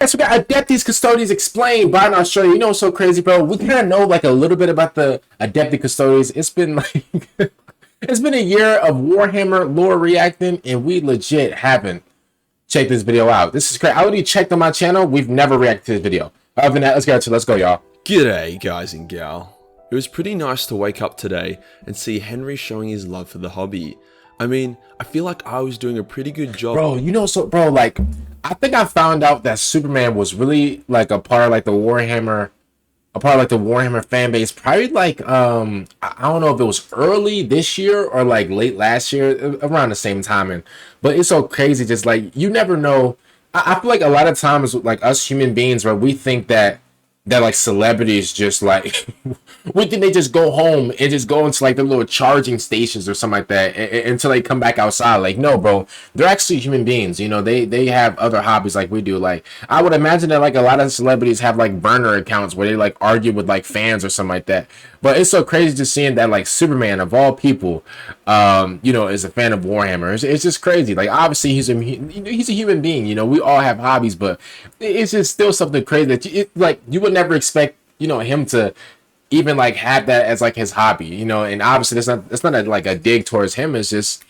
Yes, we got Adeptus Custodes explained by an Australia. You know what's so crazy, bro? We kind of know like a little bit about the Adeptus Custodes. It's been like it's been a year of Warhammer lore reacting, and we legit haven't checked this video out. This is great. I already checked on my channel. We've never reacted to this video. Other than that, let's go, y'all. G'day guys and gal. It was pretty nice to wake up today and see Henry showing his love for the hobby. I mean, I feel like I was doing a pretty good job. Bro, you know, so bro, like I think I found out that Superman was really like a part of like the Warhammer, fan base. Probably like I don't know if it was early this year or like late last year, around the same timing. But it's so crazy, just like you never know. I feel like a lot of times like us human beings, where we think that like celebrities just like we think they just go home and just go into like the little charging stations or something like that until they come back outside. Like, no, bro, they're actually human beings. You know, they have other hobbies like we do. Like, I would imagine that like a lot of celebrities have like burner accounts where they like argue with like fans or something like that. But it's so crazy just seeing that like Superman of all people, you know, is a fan of Warhammer. It's just crazy. Like, obviously he's a human being. You know, we all have hobbies, but it's just still something crazy that like you would never expect, you know, him to even like have that as like his hobby. You know, and obviously that's not like a dig towards him. It's just,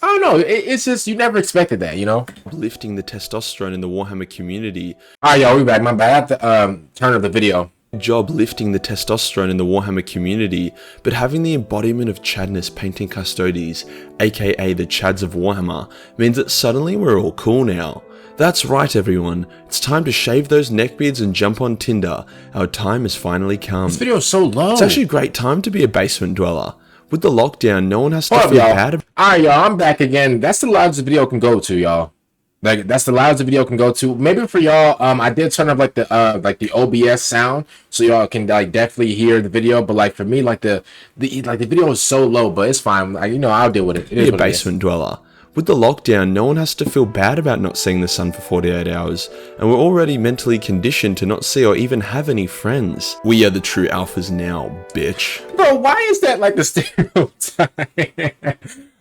I don't know. It's just you never expected that. You know, Lifting the testosterone in the Warhammer community. All right, y'all, we back. My bad. I have to turn up the video. Job lifting the testosterone in the Warhammer community, but having the embodiment of Chadness painting Custodes, aka the Chads of Warhammer, means that suddenly we're all cool now. That's right everyone, it's time to shave those neckbeards and jump on Tinder. Our time has finally come. This video is so low. It's actually a great time to be a basement dweller. With the lockdown, no one has to feel bad. Alright, y'all, I'm back again. That's the loudest the video can go to, y'all. Like, that's the loudest the video can go to. Maybe for y'all, I did turn up like the OBS sound, so y'all can like definitely hear the video. But like for me, like the video is so low, but it's fine. Like, you know, I'll deal with it. Be a basement dweller. With the lockdown, no one has to feel bad about not seeing the sun for 48 hours, and we're already mentally conditioned to not see or even have any friends. We are the true alphas now, bitch. Bro, why is that like the stereotype?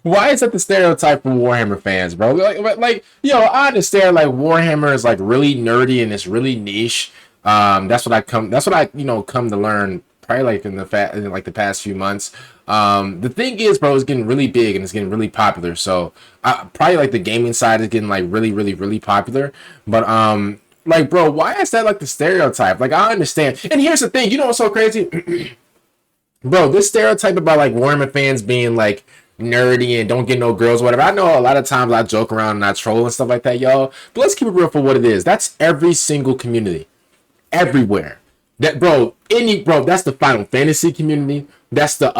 Why is that the stereotype for Warhammer fans, bro? Like, yo, I understand like Warhammer is like really nerdy and it's really niche. That's what I you know come to learn probably like in the past few months. The thing is, bro, it's getting really big and it's getting really popular. So probably like the gaming side is getting like really popular. But like, bro, why is that like the stereotype? Like, I understand. And here's the thing, you know what's so crazy? Bro, this stereotype about like Warhammer fans being like nerdy and don't get no girls, whatever. I know a lot of times I joke around and I troll and stuff like that, y'all. But let's keep it real for what it is. That's every single community, everywhere. That bro, that's the Final Fantasy community. That's the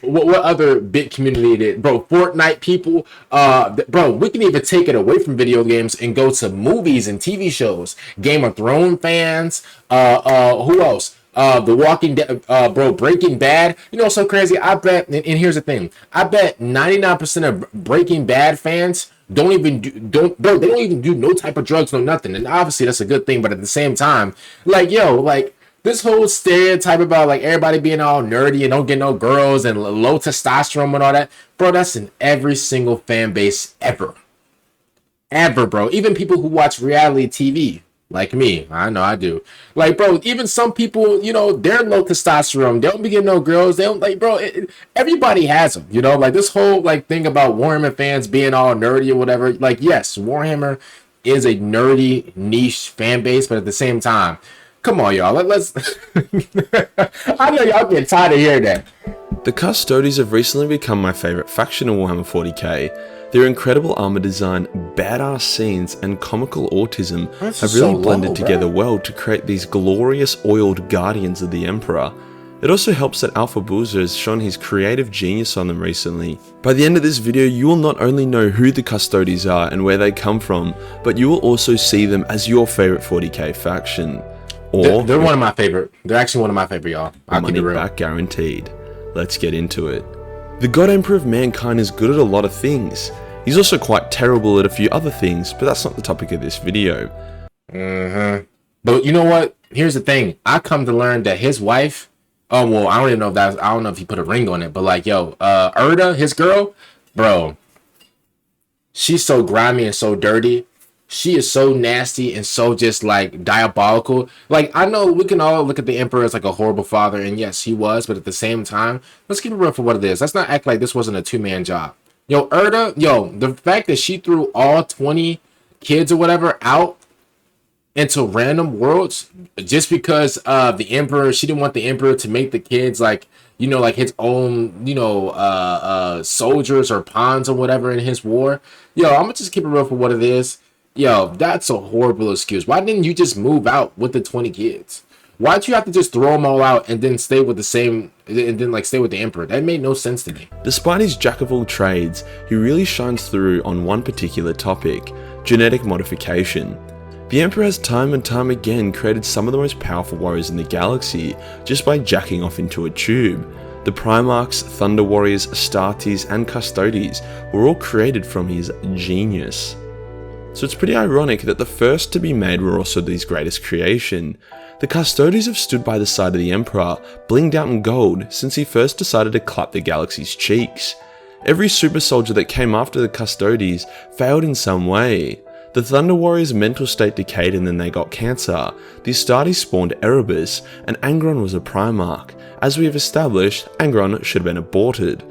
what other big community that, bro, Fortnite people. Bro, we can even take it away from video games and go to movies and TV shows. Game of Thrones fans. Who else? The Walking Dead, bro, Breaking Bad. You know what's so crazy? I bet, and here's the thing, I bet 99% of Breaking Bad fans don't even do no type of drugs, no nothing. And obviously that's a good thing, but at the same time, like, yo, like this whole stereotype about like everybody being all nerdy and don't get no girls and low testosterone and all that, bro, that's in every single fan base ever, bro. Even people who watch reality TV. Like me, I know I do. Like, bro, even some people, you know, they're low testosterone. They don't be getting no girls. They don't like, bro. Everybody has them, you know. Like this whole like thing about Warhammer fans being all nerdy or whatever. Like, yes, Warhammer is a nerdy niche fan base, but at the same time, come on, y'all. Let's. I know y'all get tired of hearing that. The Custodes have recently become my favorite faction in Warhammer 40k. Their incredible armor design, badass scenes, and comical autism have really blended together well to create these glorious oiled guardians of the Emperor. It also helps that Alpha Boozer has shown his creative genius on them recently. By the end of this video, you will not only know who the Custodes are and where they come from, but you will also see them as your favorite 40k faction. Or they're one of my favorite. They're actually one of my favorite, y'all. I'll keep it real. Money back guaranteed. Let's get into it. The God Emperor of Mankind is good at a lot of things. He's also quite terrible at a few other things, but that's not the topic of this video. But you know what? Here's the thing. I come to learn that his wife, oh, well, I don't even know if I don't know if he put a ring on it, but like, yo, Erda, his girl, bro, she's so grimy and so dirty. she is so nasty and so just like diabolical. Like, I know we can all look at the Emperor as like a horrible father, and yes, he was, but at the same time, let's keep it real for what it is. Let's not act like this wasn't a two-man job. Yo, Erda, yo, the fact that she threw all 20 kids or whatever out into random worlds just because the Emperor, she didn't want the Emperor to make the kids like, like his own, soldiers or pawns or whatever in his war. Yo, I'm gonna just keep it real for what it is. Yo, that's a horrible excuse. Why didn't you just move out with the 20 kids? Why'd you have to just throw them all out and then stay with stay with the Emperor? That made no sense to me. Despite his jack of all trades, he really shines through on one particular topic: genetic modification. The Emperor has time and time again created some of the most powerful warriors in the galaxy just by jacking off into a tube. The Primarchs, Thunder Warriors, Astartes, and Custodes were all created from his genius. So it's pretty ironic that the first to be made were also his greatest creation. The Custodes have stood by the side of the Emperor, blinged out in gold, since he first decided to clap the galaxy's cheeks. Every super soldier that came after the Custodes failed in some way. The Thunder Warriors' mental state decayed and then they got cancer. The Astartes spawned Erebus, and Angron was a Primarch. As we have established, Angron should have been aborted.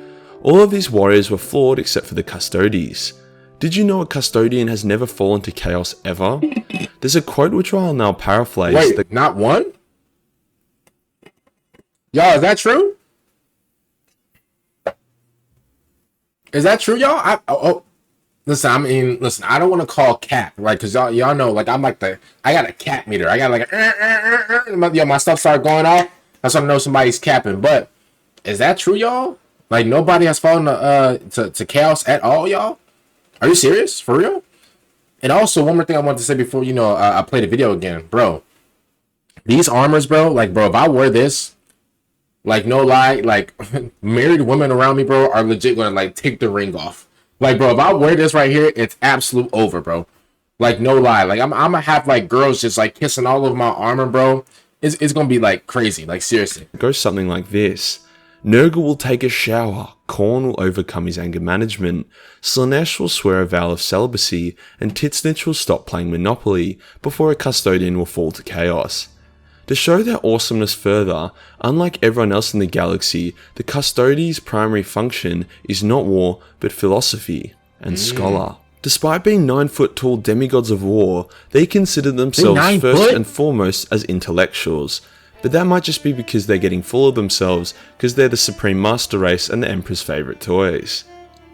All of these warriors were flawed except for the Custodes. Did you know a Custodian has never fallen to chaos ever? There's a quote which I'll now paraphrase. Wait, not one? Y'all, is that true? Is that true, y'all? Listen, I don't want to call cap, right? Because y'all know, like, I got a cap meter. I got like my stuff started going off. That's when I know somebody's capping. But is that true, y'all? Like, nobody has fallen to chaos at all, y'all? Are you serious? For real? And also, one more thing I want to say before, I play the video again. Bro, these armors, bro, like, bro, if I wear this, like, no lie, like, married women around me, bro, are legit going to, like, take the ring off. Like, bro, if I wear this right here, it's absolute over, bro. Like, no lie. Like, I'm going to have, like, girls just, like, kissing all over my armor, bro. It's going to be, like, crazy. Like, seriously. It goes something like this. Nurgle will take a shower, Khorne will overcome his anger management, Slaanesh will swear a vow of celibacy, and Titsnitch will stop playing Monopoly before a Custodian will fall to chaos. To show their awesomeness further, unlike everyone else in the galaxy, the Custodes' primary function is not war, but philosophy and scholar. Despite being 9-foot tall demigods of war, they consider themselves first and foremost as intellectuals. But that might just be because they're getting full of themselves because they're the supreme master race and the Emperor's favourite toys.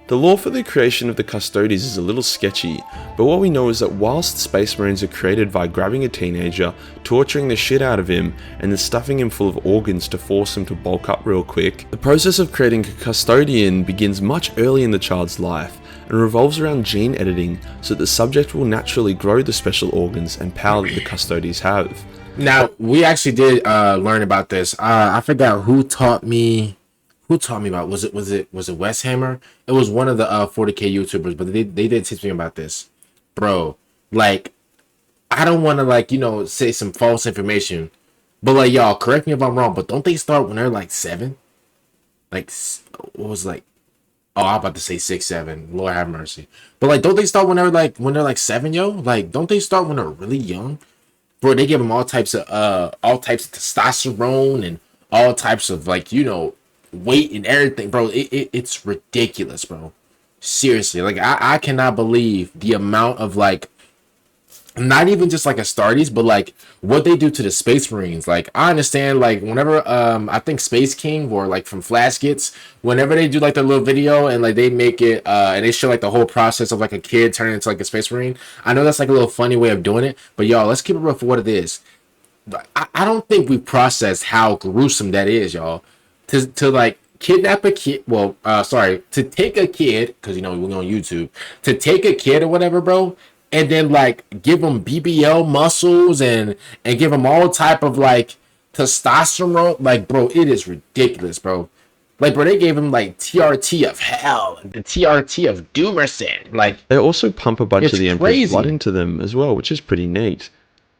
The lore for the creation of the Custodes is a little sketchy, but what we know is that whilst Space Marines are created by grabbing a teenager, torturing the shit out of him, and then stuffing him full of organs to force him to bulk up real quick, the process of creating a Custodian begins much early in the child's life, and revolves around gene editing so that the subject will naturally grow the special organs and power that the Custodes have. Now, we actually did learn about this. I forgot who taught me. Who taught me about? Was it West Hammer? It was one of the 40K YouTubers, but they did teach me about this, bro. Like, I don't want to say some false information, but like, y'all, correct me if I'm wrong, but don't they start when they're like 7? Like, what was like? Oh, I'm about to say 6, 7. Lord have mercy. But like, don't they start when they're like 7, yo? Like, don't they start when they're really young? Bro, they give them all types of testosterone and all types of weight and everything, bro. It's ridiculous, bro. Seriously, like I cannot believe the amount of not even just like Astartes, but like what they do to the Space Marines. Like, I understand, like, whenever I think Space King or like from Flash Gets, whenever they do like their little video and like they make it and they show like the whole process of like a kid turning into like a Space Marine. I know that's like a little funny way of doing it, but y'all, let's keep it real for what it is. I don't think we processed how gruesome that is, y'all. To like kidnap a kid, to take a kid, because we're on YouTube, to take a kid or whatever, bro, and then like give them BBL muscles and give them all type of like testosterone, like, bro, it is ridiculous, bro. Like, bro, they gave him like TRT of hell, the TRT of Doomerson. Like, they also pump a bunch of the Emperor's blood into them as well, which is pretty neat.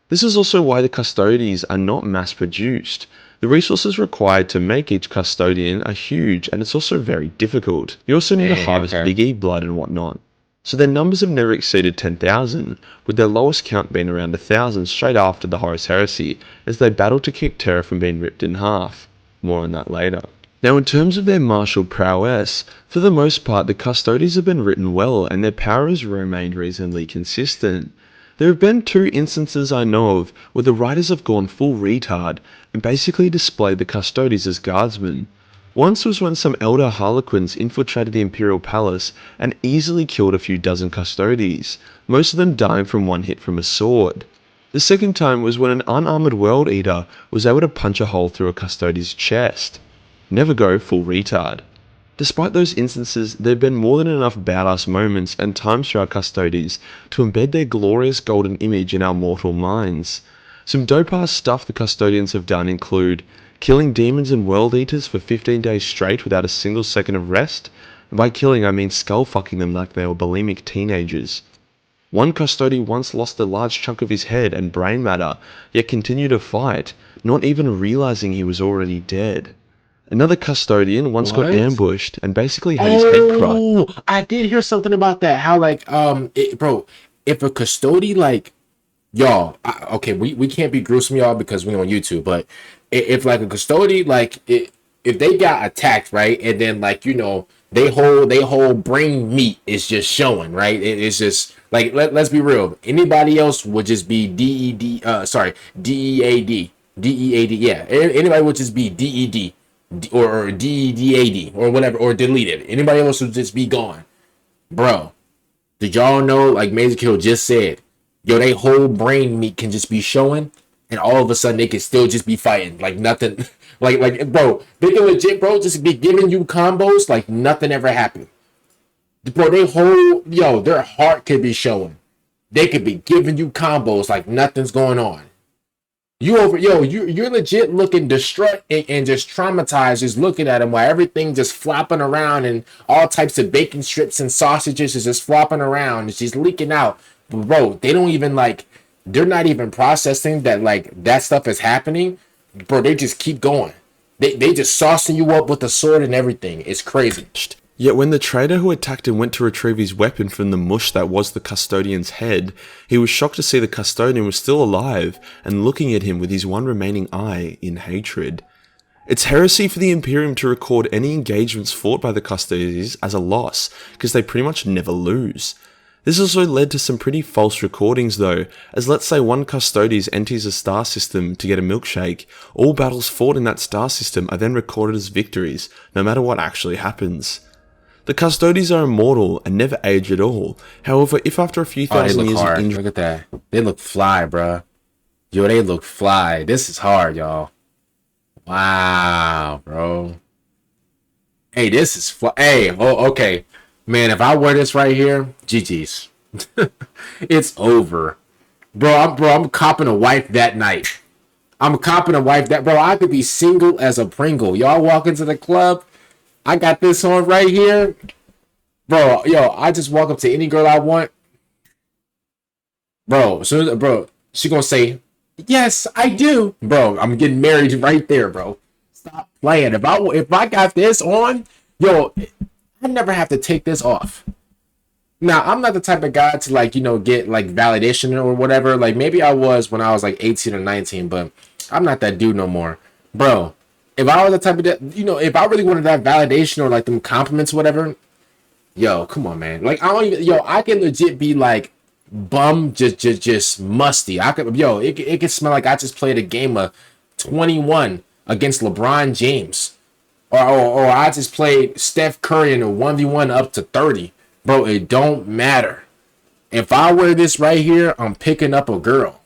This is also why the Custodes are not mass produced. The resources required to make each Custodian are huge, and it's also very difficult. You also need to harvest Big E blood and whatnot. so their numbers have never exceeded 10,000, with their lowest count being around 1,000 straight after the Horus Heresy, as they battle to keep Terra from being ripped in half. More on that later. Now in terms of their martial prowess, for the most part the Custodes have been written well and their power has remained reasonably consistent. There have been 2 instances I know of where the writers have gone full retard and basically displayed the Custodes as guardsmen. Once was when some elder harlequins infiltrated the Imperial Palace and easily killed a few dozen Custodes, most of them dying from one hit from a sword. The second time was when an unarmored World Eater was able to punch a hole through a Custodes' chest. Never go full retard. Despite those instances, there have been more than enough badass moments and times for our Custodes to embed their glorious golden image in our mortal minds. Some dope-ass stuff the Custodians have done include killing demons and World Eaters for 15 days straight without a single second of rest, and by killing I mean skull-fucking them like they were bulimic teenagers. One Custode once lost a large chunk of his head and brain matter, yet continued to fight, not even realizing he was already dead. Another Custodian once got ambushed and basically had his head crushed. Oh, I did hear something about that. How like bro, if a custody like y'all, okay, we can't be gruesome, y'all, because we're on YouTube, but if like a custody like if they got attacked, right, and then like they whole brain meat is just showing, right, it's just like let's be real, anybody else would just be DED DEAD, yeah, anybody would just be DED or DEDAD or whatever, or deleted. Anybody else would just be gone. Bro, did y'all know, like Major Kill just said, yo, they whole brain meat can just be showing, and all of a sudden they can still just be fighting like nothing. like bro, they can legit, bro, just be giving you combos like nothing ever happened. Bro, their heart could be showing. They could be giving you combos like nothing's going on. You're legit looking distraught and just traumatized, just looking at them while everything just flopping around and all types of bacon strips and sausages is just flopping around. It's just leaking out. But bro, they don't even they're not even processing that that stuff is happening. Bro, they just keep going. They just saucing you up with the sword and everything. It's crazy. Yet when the traitor who attacked him went to retrieve his weapon from the mush that was the Custodian's head, he was shocked to see the Custodian was still alive and looking at him with his one remaining eye in hatred. It's heresy for the Imperium to record any engagements fought by the Custodes as a loss, because they pretty much never lose. This also led to some pretty false recordings though, as let's say one Custodes enters a star system to get a milkshake, all battles fought in that star system are then recorded as victories, no matter what actually happens. The Custodes are immortal and never age at all. However, if after a few thousand years of injury... Look at that. They look fly, bruh. Yo, they look fly. This is hard, y'all. Wow, bro. Hey, this is fly. Hey, oh, okay. Man, if I wear this right here, GG's. It's over. Bro, I'm copping a wife that night. Bro, I could be single as a Pringle. Y'all walk into the club, I got this on right here. Bro, I just walk up to any girl I want. Bro, she gonna say, yes, I do. Bro, I'm getting married right there, bro. Stop playing. If I got this on, I never have to take this off. Now, I'm not the type of guy to get validation or whatever. Like maybe I was when I was 18 or 19, but I'm not that dude no more. Bro, if I was the type of if I really wanted that validation or them compliments or whatever, come on, man. I can legit be bum, just musty. It can smell like I just played a game of 21 against LeBron James. Or I just played Steph Curry in a 1v1 up to 30. Bro, it don't matter. If I wear this right here, I'm picking up a girl.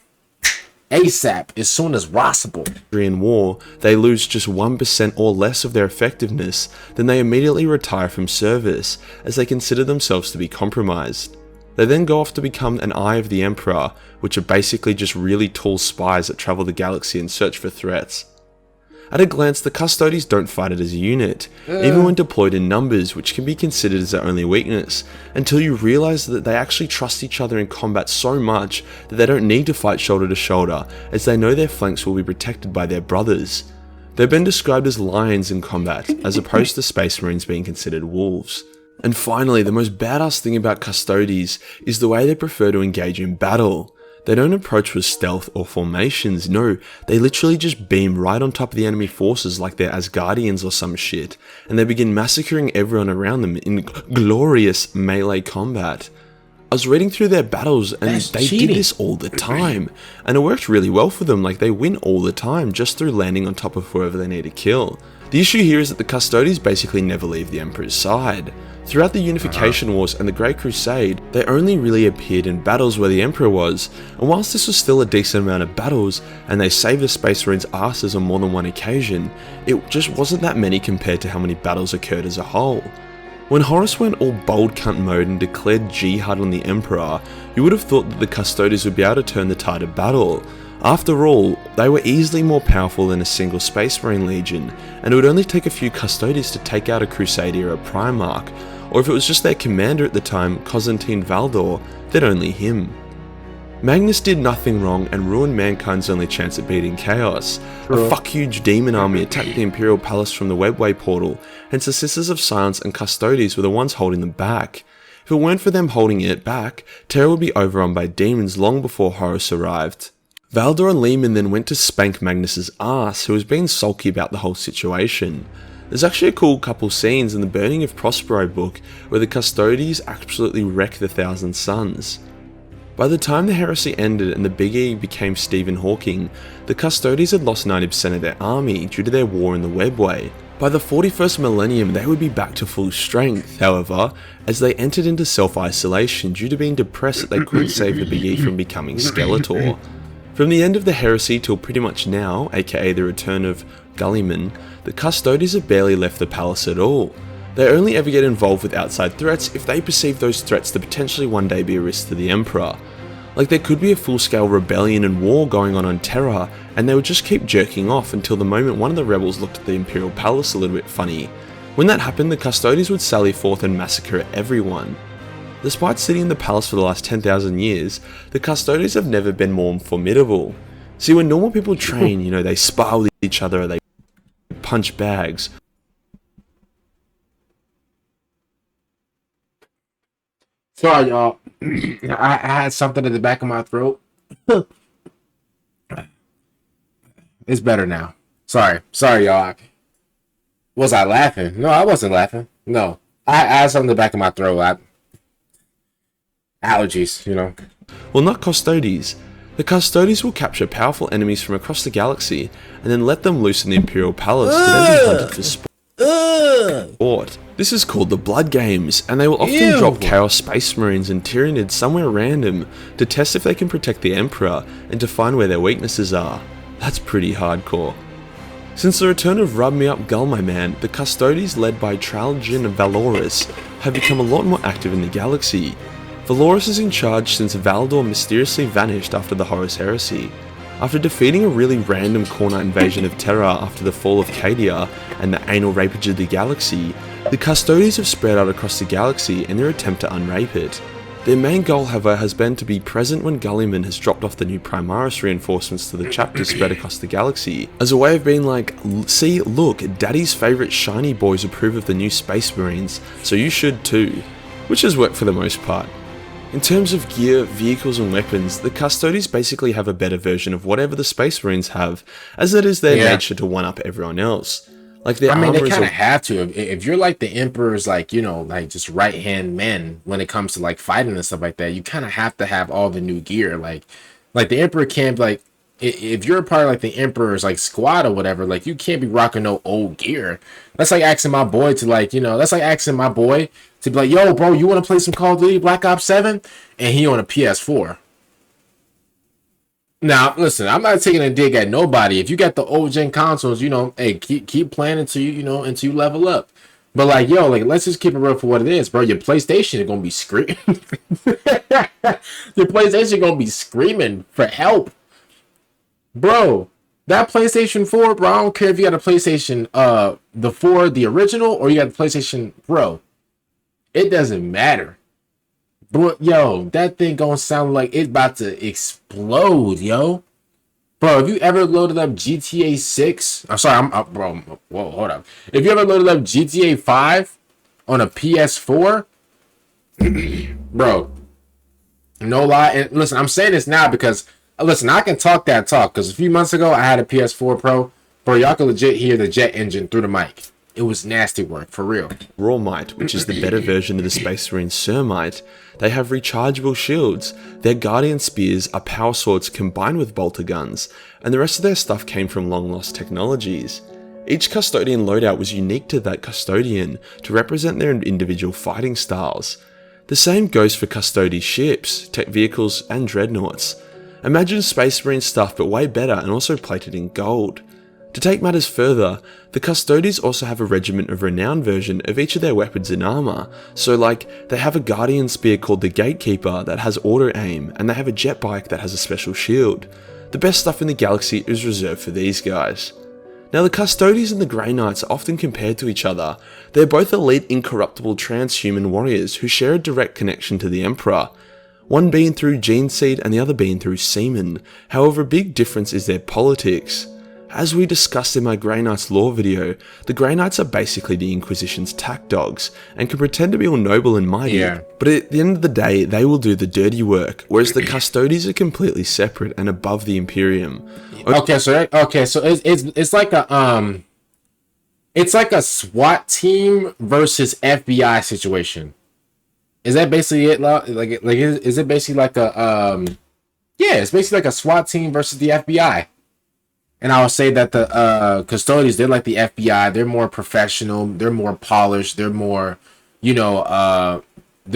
ASAP, as soon as possible. In war, they lose just 1% or less of their effectiveness, then they immediately retire from service, as they consider themselves to be compromised. They then go off to become an Eye of the Emperor, which are basically just really tall spies that travel the galaxy and search for threats. At a glance, the Custodes don't fight it as a unit, even when deployed in numbers, which can be considered as their only weakness, until you realise that they actually trust each other in combat so much that they don't need to fight shoulder to shoulder, as they know their flanks will be protected by their brothers. They've been described as lions in combat, as opposed to Space Marines being considered wolves. And finally, the most badass thing about Custodes is the way they prefer to engage in battle. They don't approach with stealth or formations, no, they literally just beam right on top of the enemy forces like they're Asgardians or some shit, and they begin massacring everyone around them in glorious melee combat. I was reading through their battles and they did this all the time, and it worked really well for them, like they win all the time just through landing on top of whoever they need to kill. The issue here is that the Custodes basically never leave the Emperor's side. Throughout the Unification Wars and the Great Crusade, they only really appeared in battles where the Emperor was, and whilst this was still a decent amount of battles, and they saved the Space Marines' asses on more than one occasion, it just wasn't that many compared to how many battles occurred as a whole. When Horus went all bold cunt mode and declared jihad on the Emperor, you would have thought that the Custodes would be able to turn the tide of battle. After all, they were easily more powerful than a single Space Marine Legion, and it would only take a few Custodes to take out a Crusade-era Primarch, or if it was just their commander at the time, Constantine Valdor, then only him. Magnus did nothing wrong and ruined mankind's only chance at beating Chaos. A fuck-huge demon army attacked the Imperial Palace from the Webway portal, hence the Sisters of Silence and Custodes were the ones holding them back. If it weren't for them holding it back, Terra would be overrun by demons long before Horus arrived. Valdor and Lehman then went to spank Magnus's ass, who was being sulky about the whole situation. There's actually a cool couple scenes in the Burning of Prospero book where the Custodes absolutely wreck the Thousand Suns. By the time the heresy ended and the Big E became Stephen Hawking, the Custodes had lost 90% of their army due to their war in the Webway. By the 41st millennium they would be back to full strength, however, as they entered into self-isolation due to being depressed that they couldn't save the Big E from becoming Skeletor. From the end of the heresy till pretty much now, aka the return of Gulliman, the Custodes have barely left the palace at all. They only ever get involved with outside threats if they perceive those threats to potentially one day be a risk to the Emperor. Like there could be a full-scale rebellion and war going on Terra, and they would just keep jerking off until the moment one of the rebels looked at the Imperial Palace a little bit funny. When that happened, the Custodes would sally forth and massacre everyone. Despite sitting in the palace for the last 10,000 years, the Custodes have never been more formidable. See, when normal people train, they spar with each other or they punch bags. Sorry, y'all. I had something in the back of my throat. It's better now. Sorry, y'all. Was I laughing? No, I wasn't laughing. No, I had something in the back of my throat. Allergies, Well, not Custodes. The Custodes will capture powerful enemies from across the galaxy and then let them loose in the Imperial Palace to then be hunted for sport. This is called the Blood Games, and they will often drop Chaos Space Marines and Tyranids somewhere random to test if they can protect the Emperor and to find where their weaknesses are. That's pretty hardcore. Since the return of Rub Me Up Gull My Man, the Custodes led by Tralgin Valoris have become a lot more active in the galaxy. Valoris is in charge since Valdor mysteriously vanished after the Horus Heresy. After defeating a really random Khornite invasion of Terra after the fall of Cadia and the anal rapage of the galaxy, the Custodes have spread out across the galaxy in their attempt to unrape it. Their main goal, however, has been to be present when Gulliman has dropped off the new Primaris reinforcements to the chapters spread across the galaxy, as a way of being like, see, look, Daddy's favourite shiny boys approve of the new Space Marines, so you should too. Which has worked for the most part. In terms of gear, vehicles and weapons, the Custodes basically have a better version of whatever the Space Marines have, as it is their nature to one-up everyone else. Like their armor they kind of have to. If you're like the Emperor's, just right-hand men when it comes to fighting and stuff like that, you kind of have to have all the new gear. Like the Emperor can't if you're a part of the Emperor's squad or whatever, you can't be rocking no old gear. That's like asking my boy to that's like asking my boy to be like, yo, bro, you want to play some Call of Duty Black Ops 7? And he on a PS4. Now, listen, I'm not taking a dig at nobody. If you got the old gen consoles, hey, keep playing until you level up. But let's just keep it real for what it is, bro. Your PlayStation is gonna be screaming. Your PlayStation gonna be screaming for help, bro. That PlayStation 4, bro. I don't care if you got a PlayStation, the 4, the original, or you got the PlayStation Pro. It doesn't matter. Bro, yo, that thing gonna sound like it's about to explode, yo. Bro, have you ever loaded up GTA 6? I'm sorry, bro, whoa, hold up. If you ever loaded up GTA 5, on a PS4, bro. No lie. And listen, I'm saying this now because listen, I can talk that talk because a few months ago I had a PS4 Pro. Bro, y'all can legit hear the jet engine through the mic. It was nasty work, for real. Rawmite, which is the better version of the Space Marine Surmite, they have rechargeable shields. Their Guardian Spears are power swords combined with bolter guns, and the rest of their stuff came from long-lost technologies. Each Custodian loadout was unique to that Custodian to represent their individual fighting styles. The same goes for Custodes ships, tech vehicles, and dreadnoughts. Imagine Space Marine stuff but way better and also plated in gold. To take matters further, the Custodes also have a Regiment of Renown version of each of their weapons and armor, so like, they have a Guardian Spear called the Gatekeeper that has auto aim, and they have a jet bike that has a special shield. The best stuff in the galaxy is reserved for these guys. Now the Custodes and the Grey Knights are often compared to each other. They're both elite incorruptible transhuman warriors who share a direct connection to the Emperor, one being through gene seed and the other being through semen. However, a big difference is their politics. As we discussed in my Grey Knights lore video, the Grey Knights are basically the Inquisition's tack dogs, and can pretend to be all noble and mighty, but at the end of the day, they will do the dirty work, whereas the Custodes are completely separate and above the Imperium. Okay, so it's like a SWAT team versus FBI situation. Is that basically it? Is it basically like a it's basically like a SWAT team versus the FBI. And I would say that the Custodes, they're like the FBI. They're more professional. They're more polished. They're more, they're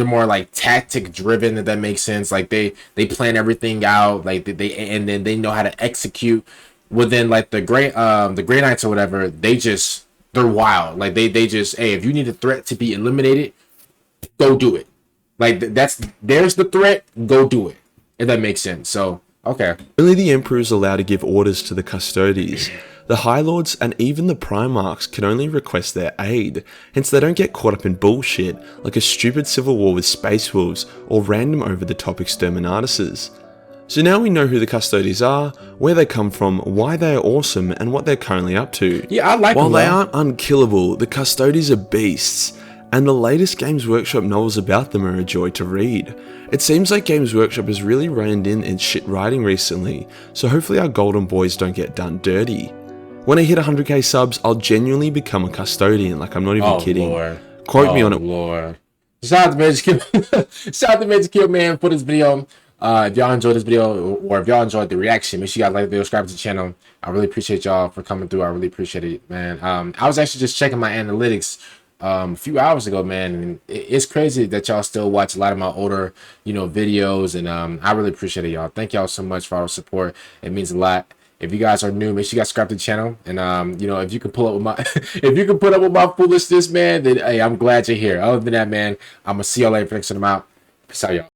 more like tactic driven. If that makes sense. Like they plan everything out. Like and then they know how to execute. Within like the Grey Knights or whatever, they're wild. Like they just, hey, if you need a threat to be eliminated, go do it. Like there's the threat. Go do it. If that makes sense. So. Okay. Only the Emperor is allowed to give orders to the Custodes. The High Lords and even the Primarchs can only request their aid, hence they don't get caught up in bullshit like a stupid civil war with Space Wolves or random over-the-top exterminatuses. So now we know who the Custodes are, where they come from, why they are awesome, and what they're currently up to. Yeah, I like While them, they aren't unkillable, the Custodes are beasts, and the latest Games Workshop novels about them are a joy to read. It seems like Games Workshop has really reined in its shit writing recently, so hopefully our golden boys don't get done dirty. When I hit 100k subs, I'll genuinely become a Custodian, like I'm not even kidding. Lord. Quote me on it. Lord. Shout out to Magic Kill Man for this video. If y'all enjoyed this video, or if y'all enjoyed the reaction, make sure you guys like the video, subscribe to the channel. I really appreciate y'all for coming through. I really appreciate it, man. I was actually just checking my analytics a few hours ago, man, and it's crazy that y'all still watch a lot of my older videos, and I really appreciate it, y'all. Thank y'all so much for all the support. It means a lot. If you guys are new, make sure you guys subscribe to the channel, and if you can pull up with my if you can put up with my foolishness, man, then hey, I'm glad you're here. Other than that, man, I'm gonna see y'all later for the next time. I'm out. Peace out, y'all.